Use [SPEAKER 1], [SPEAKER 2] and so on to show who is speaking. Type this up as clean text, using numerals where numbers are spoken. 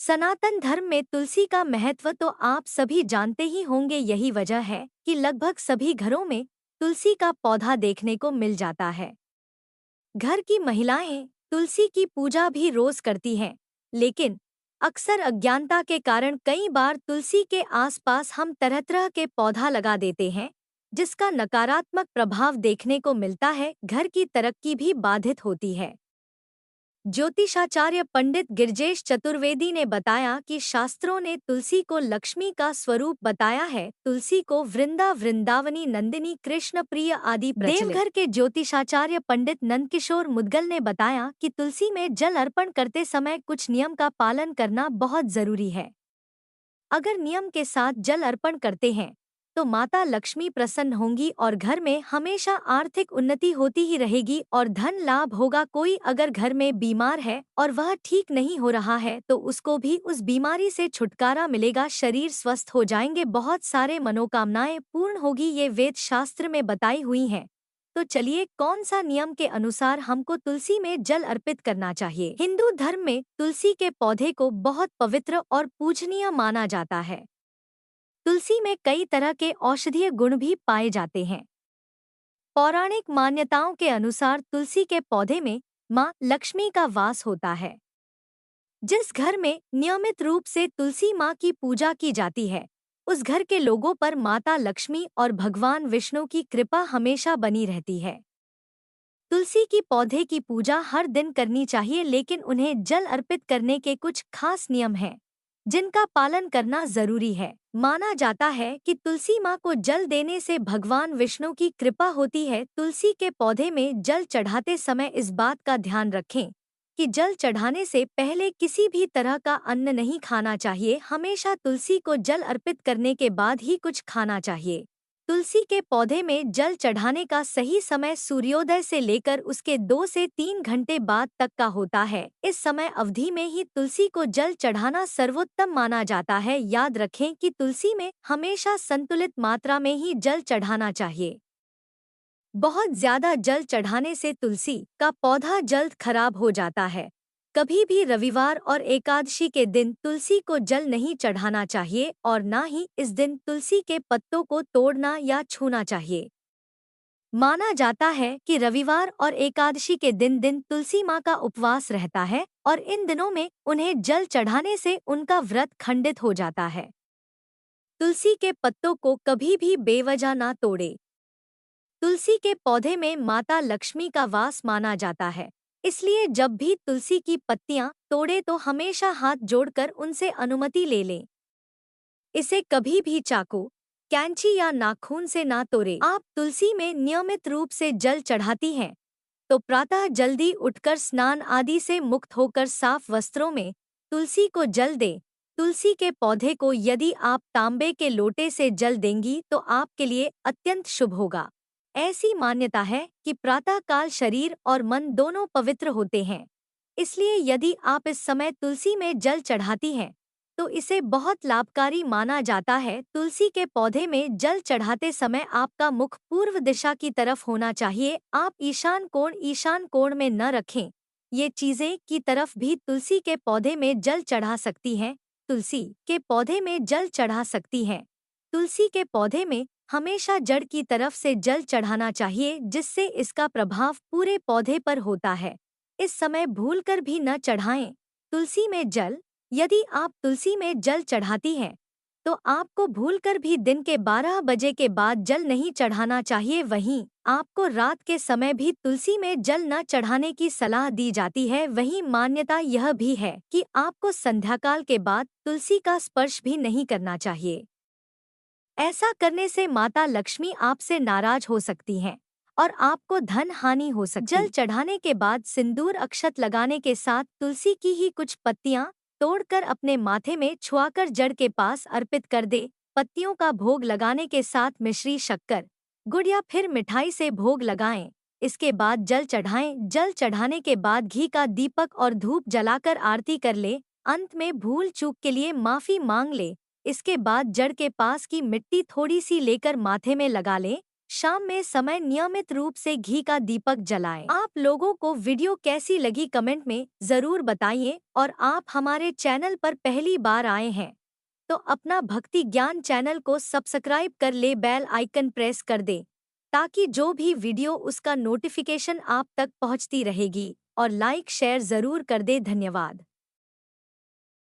[SPEAKER 1] सनातन धर्म में तुलसी का महत्व तो आप सभी जानते ही होंगे। यही वजह है कि लगभग सभी घरों में तुलसी का पौधा देखने को मिल जाता है। घर की महिलाएं तुलसी की पूजा भी रोज करती हैं, लेकिन अक्सर अज्ञानता के कारण कई बार तुलसी के आसपास हम तरह तरह के पौधा लगा देते हैं, जिसका नकारात्मक प्रभाव देखने को मिलता है। घर की तरक्की भी बाधित होती है। ज्योतिषाचार्य पंडित गिरजेश चतुर्वेदी ने बताया कि शास्त्रों ने तुलसी को लक्ष्मी का स्वरूप बताया है। तुलसी को वृंदावनी, नंदिनी, कृष्ण प्रिय आदि प्रचलित। देवघर के ज्योतिषाचार्य पंडित नंदकिशोर मुदगल ने बताया कि तुलसी में जल अर्पण करते समय कुछ नियम का पालन करना बहुत जरूरी है। अगर नियम के साथ जल अर्पण करते हैं तो माता लक्ष्मी प्रसन्न होंगी और घर में हमेशा आर्थिक उन्नति होती ही रहेगी और धन लाभ होगा। कोई अगर घर में बीमार है और वह ठीक नहीं हो रहा है तो उसको भी उस बीमारी से छुटकारा मिलेगा, शरीर स्वस्थ हो जाएंगे, बहुत सारे मनोकामनाएं पूर्ण होगी। ये वेद शास्त्र में बताई हुई हैं। तो चलिए, कौन सा नियम के अनुसार हमको तुलसी में जल अर्पित करना चाहिए। हिंदू धर्म में तुलसी के पौधे को बहुत पवित्र और पूजनीय माना जाता है। तुलसी में कई तरह के औषधीय गुण भी पाए जाते हैं। पौराणिक मान्यताओं के अनुसार तुलसी के पौधे में माँ लक्ष्मी का वास होता है। जिस घर में नियमित रूप से तुलसी माँ की पूजा की जाती है, उस घर के लोगों पर माता लक्ष्मी और भगवान विष्णु की कृपा हमेशा बनी रहती है। तुलसी की पौधे की पूजा हर दिन करनी चाहिए, लेकिन उन्हें जल अर्पित करने के कुछ खास नियम हैं, जिनका पालन करना जरूरी है। माना जाता है कि तुलसी माँ को जल देने से भगवान विष्णु की कृपा होती है। तुलसी के पौधे में जल चढ़ाते समय इस बात का ध्यान रखें कि जल चढ़ाने से पहले किसी भी तरह का अन्न नहीं खाना चाहिए। हमेशा तुलसी को जल अर्पित करने के बाद ही कुछ खाना चाहिए। तुलसी के पौधे में जल चढ़ाने का सही समय सूर्योदय से लेकर उसके 2 से 3 घंटे बाद तक का होता है। इस समय अवधि में ही तुलसी को जल चढ़ाना सर्वोत्तम माना जाता है। याद रखें कि तुलसी में हमेशा संतुलित मात्रा में ही जल चढ़ाना चाहिए। बहुत ज्यादा जल चढ़ाने से तुलसी का पौधा जल्द खराब हो जाता है। कभी भी रविवार और एकादशी के दिन तुलसी को जल नहीं चढ़ाना चाहिए और ना ही इस दिन तुलसी के पत्तों को तोड़ना या छूना चाहिए। माना जाता है कि रविवार और एकादशी के दिन तुलसी माँ का उपवास रहता है और इन दिनों में उन्हें जल चढ़ाने से उनका व्रत खंडित हो जाता है। तुलसी के पत्तों को कभी भी बेवजह ना तोड़े। तुलसी के पौधे में माता लक्ष्मी का वास माना जाता है, इसलिए जब भी तुलसी की पत्तियां तोड़े तो हमेशा हाथ जोड़कर उनसे अनुमति ले लें। इसे कभी भी चाकू, कैंची या नाखून से ना तोड़े। आप तुलसी में नियमित रूप से जल चढ़ाती हैं तो प्रातः जल्दी उठकर स्नान आदि से मुक्त होकर साफ वस्त्रों में तुलसी को जल दें। तुलसी के पौधे को यदि आप तांबे के लोटे से जल देंगी तो आपके लिए अत्यंत शुभ होगा। ऐसी मान्यता है कि प्रातःकाल शरीर और मन दोनों पवित्र होते हैं, इसलिए यदि आप इस समय तुलसी में जल चढ़ाती हैं तो इसे बहुत लाभकारी माना जाता है। तुलसी के पौधे में जल चढ़ाते समय आपका मुख पूर्व दिशा की तरफ होना चाहिए। आप ईशान कोण में न रखें। ये चीजें की तरफ भी तुलसी के पौधे में जल चढ़ा सकती हैं। तुलसी के पौधे में जल चढ़ा सकती हैं। तुलसी के पौधे में हमेशा जड़ की तरफ से जल चढ़ाना चाहिए, जिससे इसका प्रभाव पूरे पौधे पर होता है। इस समय भूलकर भी न चढ़ाएं तुलसी में जल। यदि आप तुलसी में जल चढ़ाती हैं तो आपको भूलकर भी दिन के 12 बजे के बाद जल नहीं चढ़ाना चाहिए। वहीं आपको रात के समय भी तुलसी में जल न चढ़ाने की सलाह दी जाती है। वहीं मान्यता यह भी है कि आपको संध्याकाल के बाद तुलसी का स्पर्श भी नहीं करना चाहिए। ऐसा करने से माता लक्ष्मी आपसे नाराज हो सकती हैं और आपको धन हानि हो सकती है। जल चढ़ाने के बाद सिंदूर अक्षत लगाने के साथ तुलसी की ही कुछ पत्तियां तोड़कर अपने माथे में छुआकर जड़ के पास अर्पित कर दे। पत्तियों का भोग लगाने के साथ मिश्री, शक्कर, गुड़ या फिर मिठाई से भोग लगाएं। इसके बाद जल चढ़ाएं। जल चढ़ाने के बाद घी का दीपक और धूप जलाकर आरती कर ले। अंत में भूल चूक के लिए माफी मांग ले। इसके बाद जड़ के पास की मिट्टी थोड़ी सी लेकर माथे में लगा लें। शाम में समय नियमित रूप से घी का दीपक जलाएं। आप लोगों को वीडियो कैसी लगी कमेंट में जरूर बताइए और आप हमारे चैनल पर पहली बार आए हैं तो अपना भक्ति ज्ञान चैनल को सब्सक्राइब कर ले, बेल आइकन प्रेस कर दे ताकि जो भी वीडियो उसका नोटिफिकेशन आप तक पहुंचती रहेगी और लाइक शेयर जरूर कर दे। धन्यवाद।